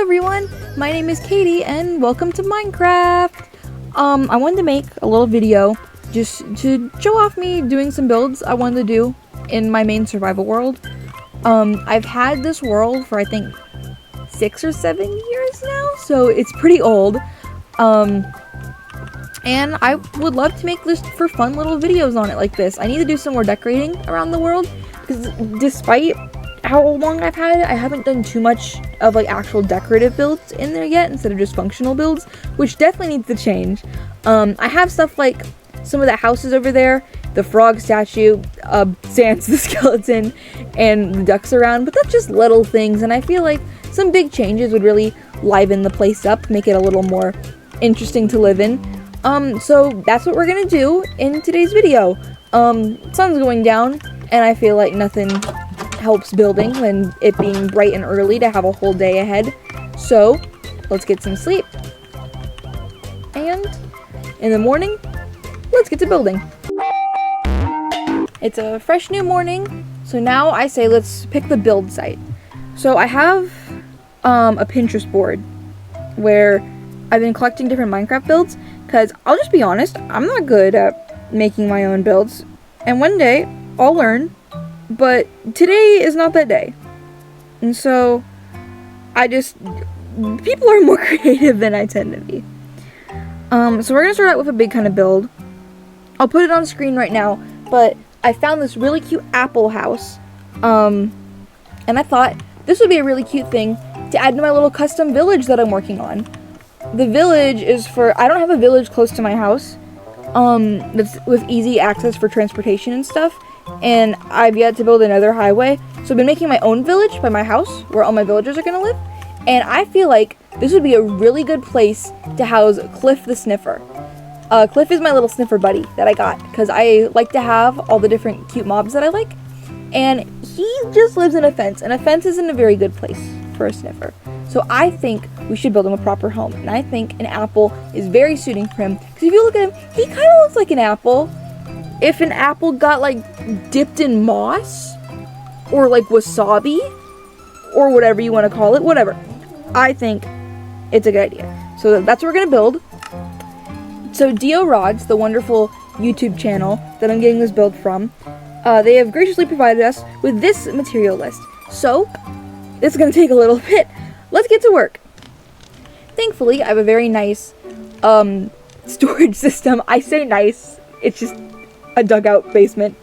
everyone, my name is Katie and welcome to Minecraft. I wanted to make a little video just to show off me doing some builds I wanted to do in my main survival world. I've had this world for I think 6 or 7 years now, so it's pretty old. And I would love to make this for fun little videos on it like this. I need to do some more decorating around the world because despite how long I've had it, I haven't done too much of like actual decorative builds in there yet instead of just functional builds, which definitely needs to change. I have stuff like some of the houses over there, the frog statue, Sans the skeleton, and the ducks around, but that's just little things, and I feel like some big changes would really liven the place up, make it a little more interesting to live in. So that's what we're gonna do in today's video. Sun's going down, and I feel like nothing helps building than it being bright and early to have a whole day ahead. So let's get some sleep, and in the morning let's get to building. It's a fresh new morning, so now I say let's pick the build site. So I have a Pinterest board where I've been collecting different Minecraft builds, because I'll just be honest, I'm not good at making my own builds, and one day I'll learn. But today is not that day. And so, people are more creative than I tend to be. So we're going to start out with a big kind of build. I'll put it on screen right now, but I found this really cute apple house. And I thought this would be a really cute thing to add to my little custom village that I'm working on. The village is I don't have a village close to my house, that's with easy access for transportation and stuff. And I've yet to build another highway, so I've been making my own village by my house where all my villagers are gonna live, and I feel like this would be a really good place to house Cliff the Sniffer. Cliff is my little sniffer buddy that I got because I like to have all the different cute mobs that I like, and he just lives in a fence, and a fence isn't a very good place for a sniffer. So I think we should build him a proper home, and I think an apple is very suiting for him, because if you look at him, he kind of looks like an apple. If an apple got like dipped in moss or like wasabi or whatever you want to call it, whatever, I think it's a good idea. So that's what we're gonna build. So Dio Rods, the wonderful YouTube channel that I'm getting this build from, they have graciously provided us with this material list. So it's gonna take a little bit. Let's get to work. Thankfully, I have a very nice storage system. I say nice, it's just a dugout basement.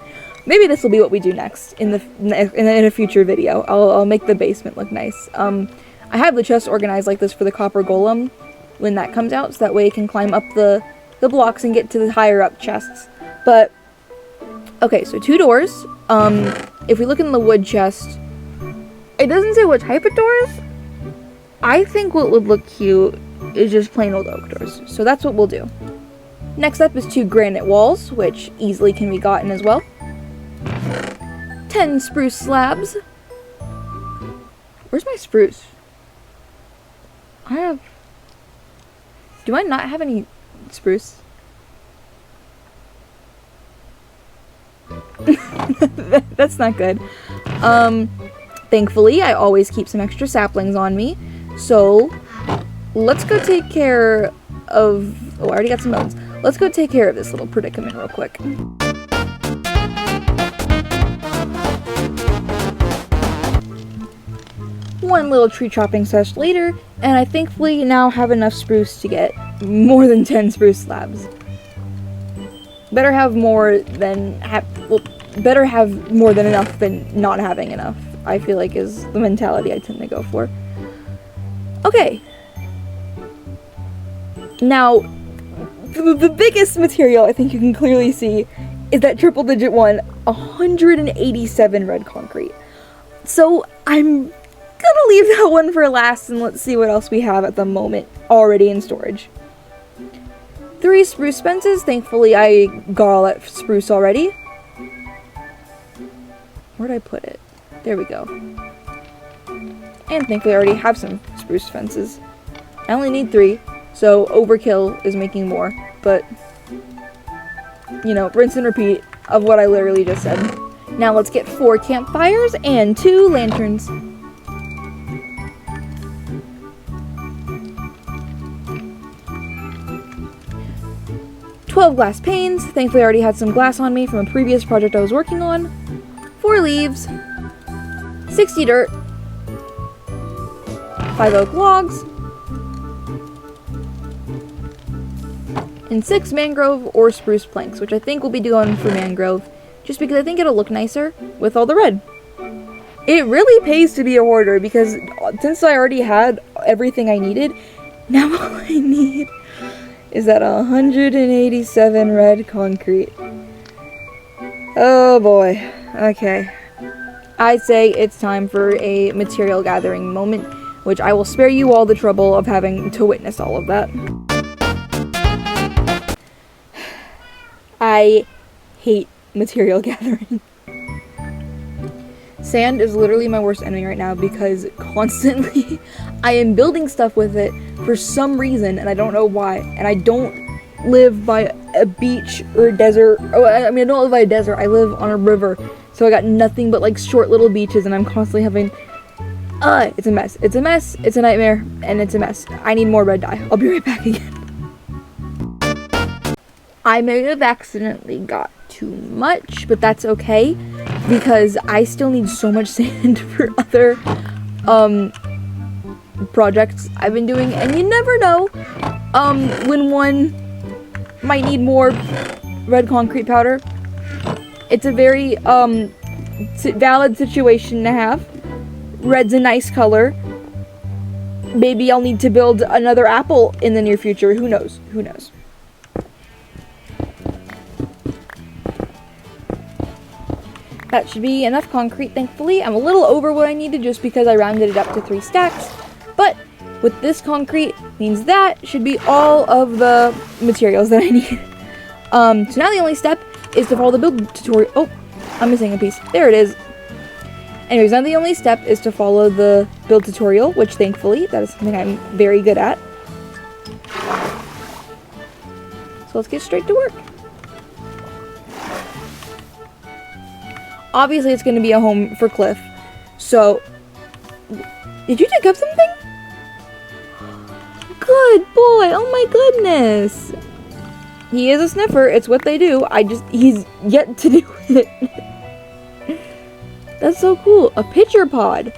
Maybe this will be what we do next in a future video. I'll make the basement look nice. I have the chest organized like this for the copper golem when that comes out, so that way it can climb up the blocks and get to the higher up chests. But okay, so 2 doors. If we look in the wood chest, it doesn't say what type of doors. I think what would look cute is just plain old oak doors. So that's what we'll do. Next up is 2 granite walls, which easily can be gotten as well. 10 spruce slabs. Where's my spruce? Do I not have any spruce? That's not good. Thankfully, I always keep some extra saplings on me. So, let's go take care of... Oh, I already got some bones. Let's go take care of this little predicament real quick. One little tree chopping session later, and I thankfully now have enough spruce to get more than 10 spruce slabs. Better have more than better have more than enough than not having enough, I feel like is the mentality I tend to go for. Okay. Now, the biggest material I think you can clearly see is that triple digit one, 187 red concrete. So I'm gonna leave that one for last, and let's see what else we have at the moment already in storage. 3 spruce fences. Thankfully I got all that spruce already. Where'd I put it? There we go. And thankfully I already have some spruce fences. I only need 3. So overkill is making more, but, you know, rinse and repeat of what I literally just said. Now let's get 4 campfires and 2 lanterns. 12 glass panes. Thankfully I already had some glass on me from a previous project I was working on. 4 leaves. 60 dirt. 5 oak logs. And 6 mangrove or spruce planks, which I think will be going for mangrove, just because I think it'll look nicer with all the red. It really pays to be a hoarder, because since I already had everything I needed, now all I need is that 187 red concrete. Oh boy. Okay. I'd say it's time for a material gathering moment, which I will spare you all the trouble of having to witness all of that. I hate material gathering. Sand is literally my worst enemy right now, because constantly I am building stuff with it for some reason, and I don't know why. And I don't live by a beach or a desert. Oh, I mean, I don't live by a desert. I live on a river, so I got nothing but like short little beaches, and I'm constantly having. It's a mess. It's a mess. It's a nightmare, and it's a mess. I need more red dye. I'll be right back again. I may have accidentally got too much, but that's okay, because I still need so much sand for other projects I've been doing, and you never know when one might need more red concrete powder. It's a very valid situation to have. Red's a nice color. Maybe I'll need to build another apple in the near future. Who knows? Who knows? That should be enough concrete, thankfully. I'm a little over what I needed just because I rounded it up to 3 stacks. But with this concrete, means that should be all of the materials that I need. So now the only step is to follow the build tutorial. Oh, I'm missing a piece. There it is. Anyways, now the only step is to follow the build tutorial, which thankfully, that is something I'm very good at. So let's get straight to work. Obviously, it's going to be a home for Cliff. So, did you dig up something? Good boy. Oh my goodness. He is a sniffer. It's what they do. He's yet to do it. That's so cool. A pitcher pod.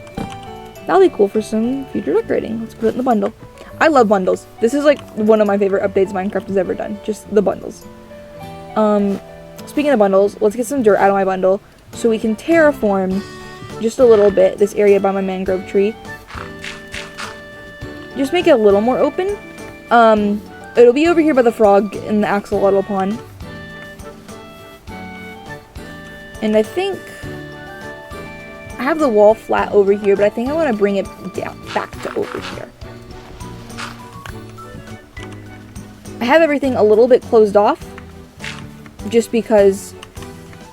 That'll be cool for some future decorating. Let's put it in the bundle. I love bundles. This is like one of my favorite updates Minecraft has ever done. Just the bundles. Speaking of bundles, let's get some dirt out of my bundle, so we can terraform just a little bit this area by my mangrove tree. Just make it a little more open. It'll be over here by the frog in the axolotl pond. And I think I have the wall flat over here, but I think I want to bring it down back to over here. I have everything a little bit closed off, just because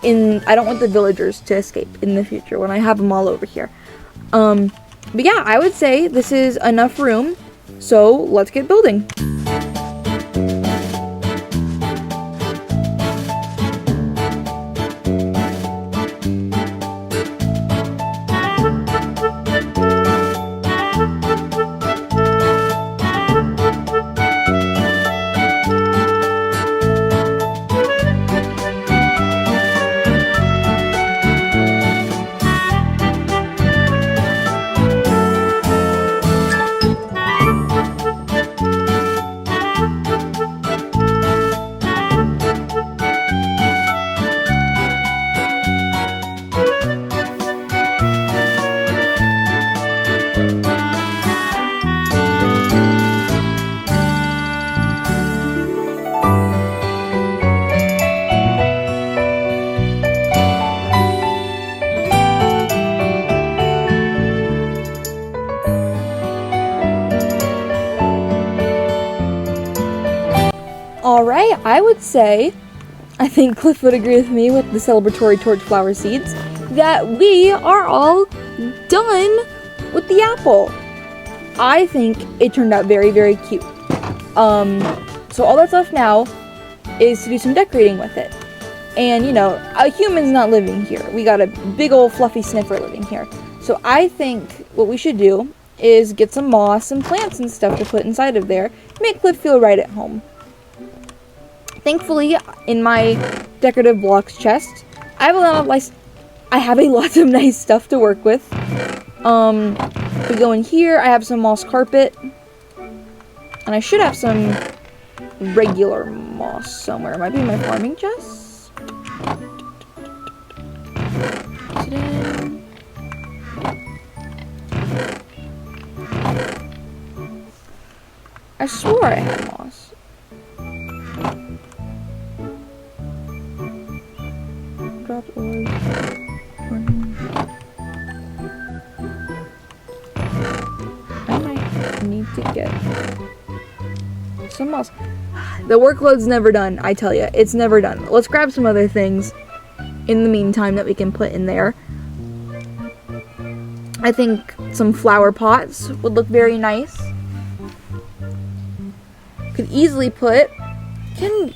I don't want the villagers to escape in the future when I have them all over here. But yeah, I would say this is enough room, so let's get building. Alright, I would say, I think Cliff would agree with me with the celebratory torch flower seeds, that we are all done with the apple. I think it turned out very, very cute. So all that's left now is to do some decorating with it. And, you know, a human's not living here. We got a big old fluffy sniffer living here. So I think what we should do is get some moss and plants and stuff to put inside of there. Make Cliff feel right at home. Thankfully, in my decorative blocks chest, I have a lot of nice stuff to work with. If we go in here, I have some moss carpet. And I should have some regular moss somewhere. It might be in my farming chest. Is it in? I swore I had moss. Drop orbs. I might need to get some moss. The workload's never done, I tell you. It's never done. Let's grab some other things in the meantime that we can put in there. I think some flower pots would look very nice. Could easily put... Can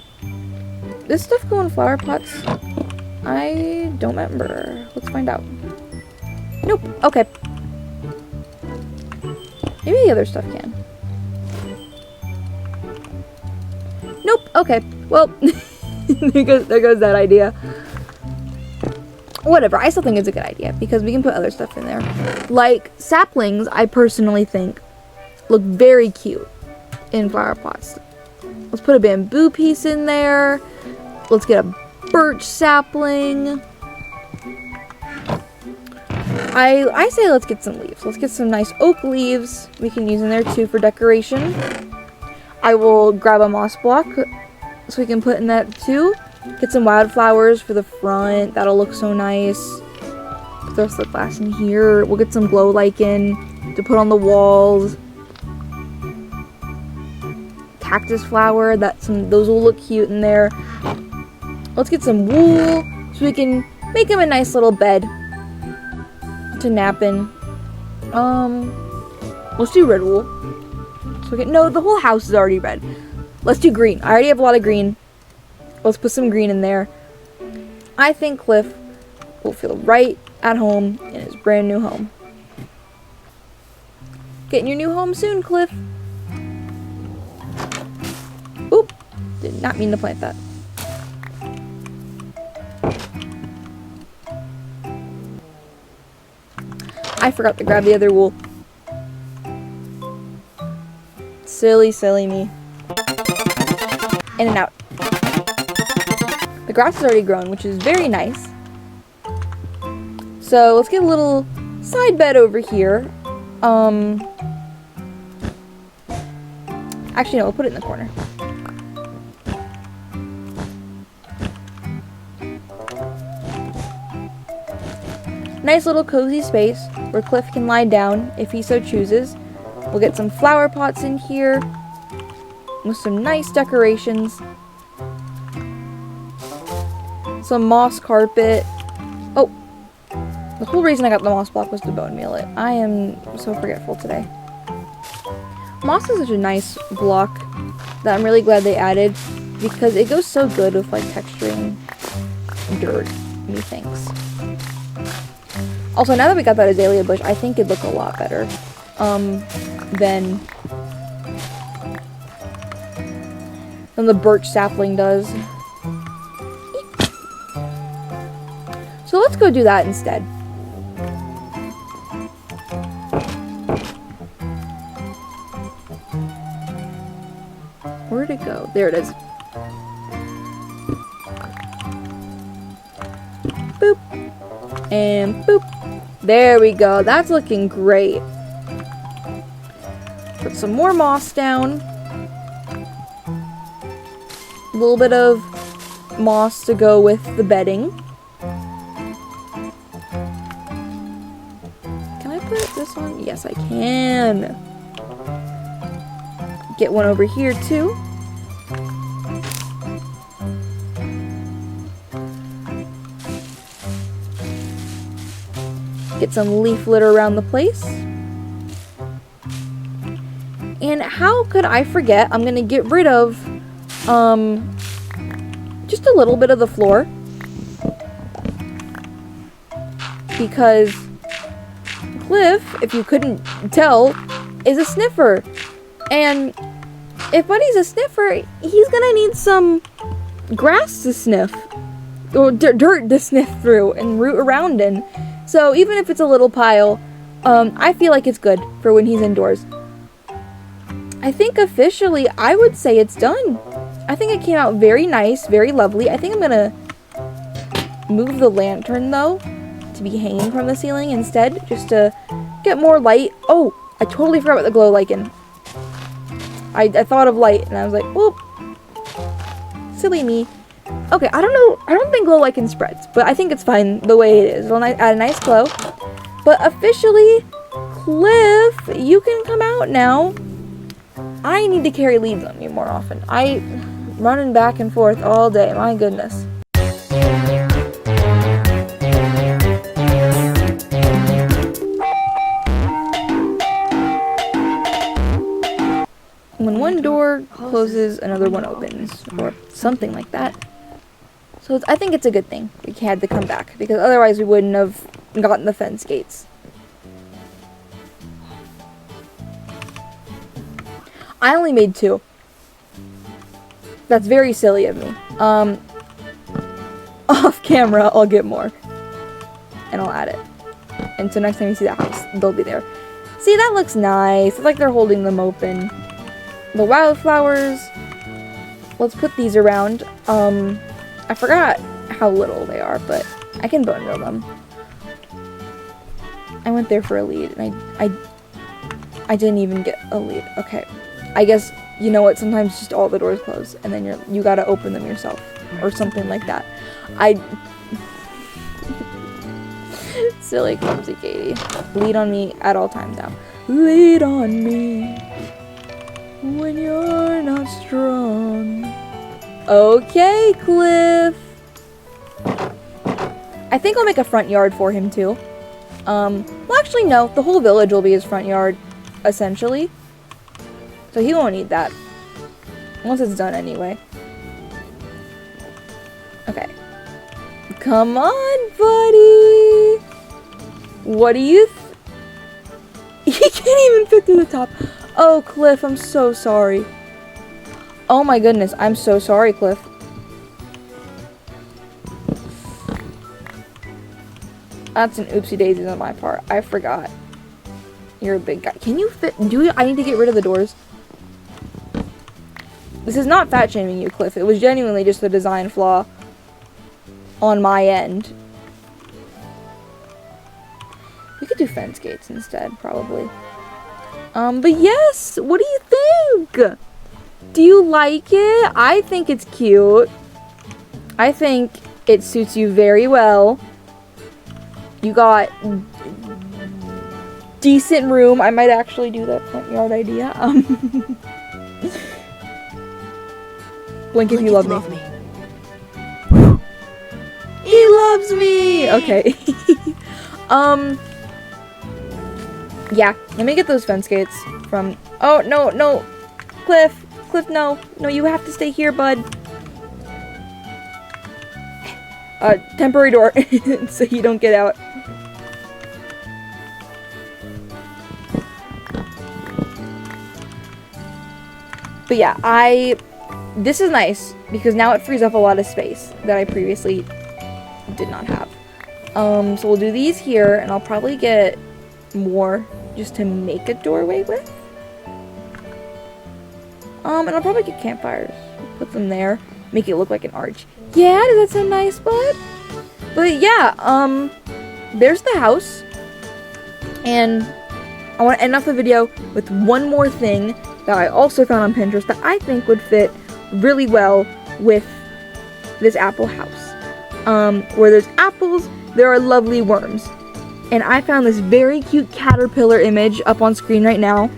this stuff go in flower pots? I don't remember. Let's find out. Nope. Okay. Maybe the other stuff can. Nope. Okay. Well, there goes that idea. Whatever. I still think it's a good idea because we can put other stuff in there. Like saplings, I personally think look very cute in flower pots. Let's put a bamboo piece in there. Let's get a birch sapling. I say let's get some leaves. Let's get some nice oak leaves we can use in there too for decoration. I will grab a moss block so we can put in that too. Get some wildflowers for the front. That'll look so nice. Put the rest of the glass in here. We'll get some glow lichen to put on the walls. Cactus flower. Those will look cute in there. Let's get some wool so we can make him a nice little bed to nap in. Let's do red wool. So no, the whole house is already red. Let's do green. I already have a lot of green. Let's put some green in there. I think Cliff will feel right at home in his brand new home. Getting your new home soon, Cliff. Oop, did not mean to plant that. I forgot to grab the other wool. Silly, silly me. In and out. The grass is already grown, which is very nice. So let's get a little side bed over here. Actually, no, we'll put it in the corner. Nice little cozy space where Cliff can lie down if he so chooses. We'll get some flower pots in here with some nice decorations. Some moss carpet. Oh, the whole reason I got the moss block was to bone meal it. I am so forgetful today. Moss is such a nice block that I'm really glad they added because it goes so good with like texturing dirt, methinks. Also, now that we got that azalea bush, I think it'd look a lot better than the birch sapling does. So let's go do that instead. Where'd it go? There it is. Boop. And boop. There we go. That's looking great. Put some more moss down. A little bit of moss to go with the bedding. Can I put this on? Yes, I can. Get one over here too. Get some leaf litter around the place. And how could I forget? I'm gonna get rid of just a little bit of the floor because Cliff, if you couldn't tell, is a sniffer. And if Buddy's a sniffer, he's gonna need some grass to sniff, or dirt to sniff through and root around in. So even if it's a little pile, I feel like it's good for when he's indoors. I think officially, I would say it's done. I think it came out very nice, very lovely. I think I'm gonna move the lantern though, to be hanging from the ceiling instead, just to get more light. Oh, I totally forgot about the glow lichen. I thought of light and I was like, whoop. Silly me. Okay, I don't know. I don't think glow lichen spreads, but I think it's fine the way it is. It'll add a nice glow. But officially, Cliff, you can come out now. I need to carry leaves on me more often. I'm running back and forth all day. My goodness. When one door closes, another one opens, or something like that. So I think it's a good thing we had to come back, because otherwise we wouldn't have gotten the fence gates. I only made 2. That's very silly of me. Off camera, I'll get more. And I'll add it. And so next time you see that house, they'll be there. See, that looks nice. It's like they're holding them open. The wildflowers. Let's put these around. I forgot how little they are, but I can bone reel them. I went there for a lead, and I didn't even get a lead. Okay. I guess, you know what, sometimes just all the doors close, and then you gotta open them yourself, or something like that. Silly, clumsy Katie. Lead on me at all times now. Lead on me when you're not strong. Okay, Cliff. I think I'll make a front yard for him, too. Well, actually, no. The whole village will be his front yard, essentially. So he won't need that. Once it's done anyway. Okay. Come on, buddy! What do you He can't even fit through the top. Oh, Cliff, I'm so sorry. Oh my goodness, I'm so sorry, Cliff. That's an oopsie daisies on my part. I forgot. You're a big guy. Can you fit? I need to get rid of the doors. This is not fat shaming you, Cliff. It was genuinely just a design flaw on my end. We could do fence gates instead, probably. But yes, what do you think? Do you like it? I think it's cute. I think it suits you very well. You got decent room. I might actually do that front yard idea. Blink if you love me. He loves me! Okay. Yeah, let me get those fence gates from... Oh, no. Cliff, no. No, you have to stay here, bud. Temporary door, so you don't get out. But yeah, this is nice, because now it frees up a lot of space that I previously did not have. So we'll do these here, and I'll probably get more just to make a doorway with. And I'll probably get campfires. Put them there. Make it look like an arch. Yeah, does that sound nice, bud? But yeah, there's the house. And I want to end off the video with one more thing that I also found on Pinterest that I think would fit really well with this apple house. Where there's apples, there are lovely worms. And I found this very cute caterpillar image up on screen right now.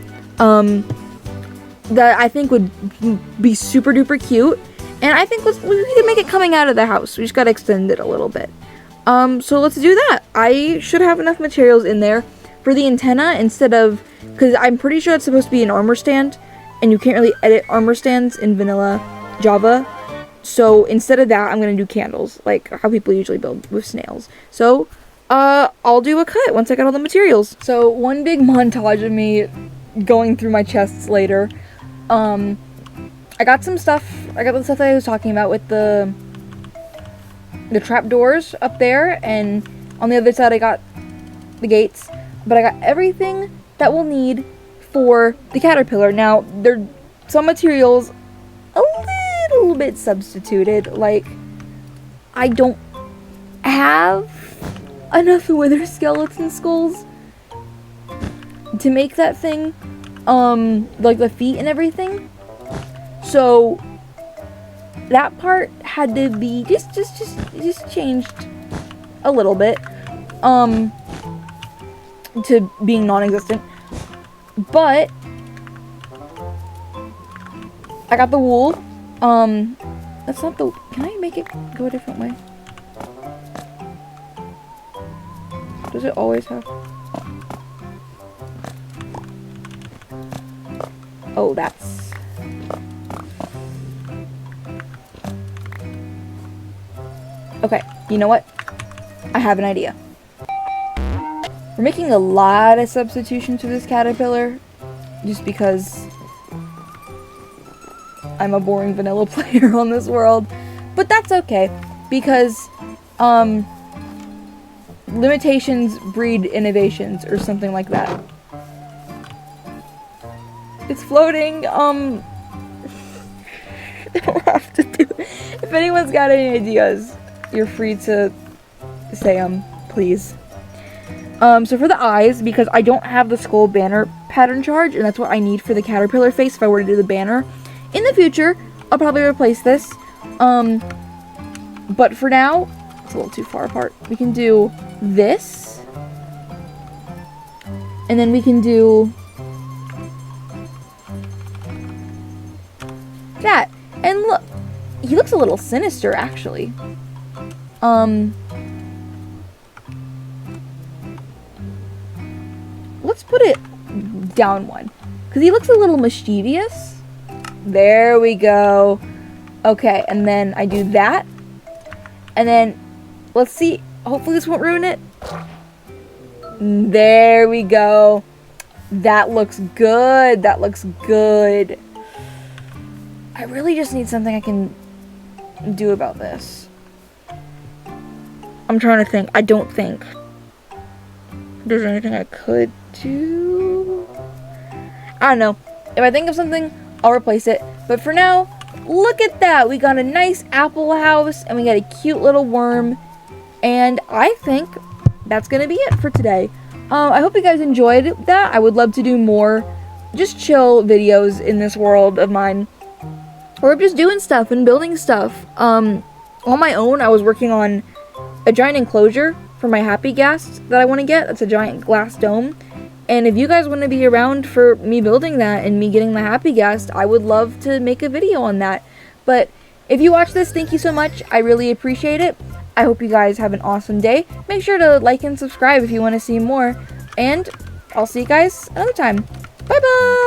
That I think would be super duper cute. And I think we can make it coming out of the house. We just gotta extend it a little bit. So let's do that. I should have enough materials in there for the antenna instead of... Because I'm pretty sure it's supposed to be an armor stand. And you can't really edit armor stands in vanilla Java. So instead of that, I'm going to do candles. Like how people usually build with snails. So I'll do a cut once I got all the materials. So one big montage of me going through my chests later. I got some stuff. I got the stuff that I was talking about with the trap doors up there, and on the other side I got the gates. But I got everything that we'll need for the caterpillar. Now, some materials a little bit substituted. Like, I don't have enough wither skeleton skulls to make that thing, like the feet and everything. So that part had to be just changed a little bit, to being non-existent. But I got the wool. That's not the. Can I make it go a different way? Does it always have? Oh, that's. Okay, you know what? I have an idea. We're making a lot of substitutions for this caterpillar just because I'm a boring vanilla player on this world. But that's okay, because limitations breed innovations, or something like that. It's floating. Don't have to do it. If anyone's got any ideas, you're free to say them, please. So for the eyes, because I don't have the skull banner pattern charge, and that's what I need for the caterpillar face if I were to do the banner. In the future, I'll probably replace this. But for now, it's a little too far apart. We can do this. And then we can do that. And look, he looks a little sinister, actually. Let's put it down one, because he looks a little mischievous. There we go. Okay, and then I do that. And then, let's see. Hopefully this won't ruin it. There we go. That looks good. That looks good. I really just need something I can do about this. I'm trying to think. I don't think there's anything I could do. I don't know. If I think of something, I'll replace it. But for now, look at that. We got a nice apple house, and we got a cute little worm. And I think that's going to be it for today. I hope you guys enjoyed that. I would love to do more just chill videos in this world of mine. Or just doing stuff and building stuff. On my own, I was working on a giant enclosure for my happy ghast that I want to get. That's a giant glass dome. And if you guys want to be around for me building that and me getting the happy ghast, I would love to make a video on that. But if you watch this, thank you so much. I really appreciate it. I hope you guys have an awesome day. Make sure to like and subscribe if you want to see more. And I'll see you guys another time. Bye bye!